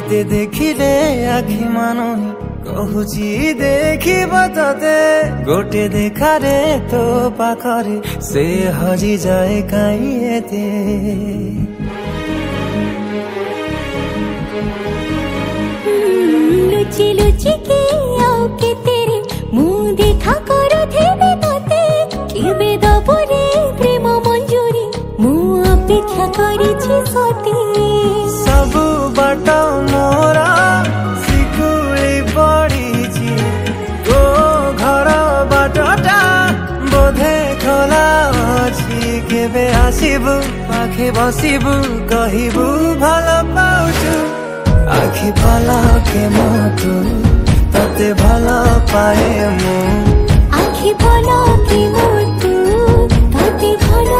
एते देखिले आखि मानुनी कहूची देखिब तते गोटे देखारे तो पाखरे से हजी जाए काई एते लुचि लुचि के आओ के तेरे मुँह देखा करो थे तते केबे दबरे प्रेम मंजूरी मुँह अपेक्षा करी सती सब बाट मोरा सिकुली पड़ी तो घर बाटटा बोधे खोला अच्छी केबे आसिबु पाखे बसिबु कहिबु भल पाउछु आखि पलके मोतु तते भल पाए मु आखि पलके मोतु तते भल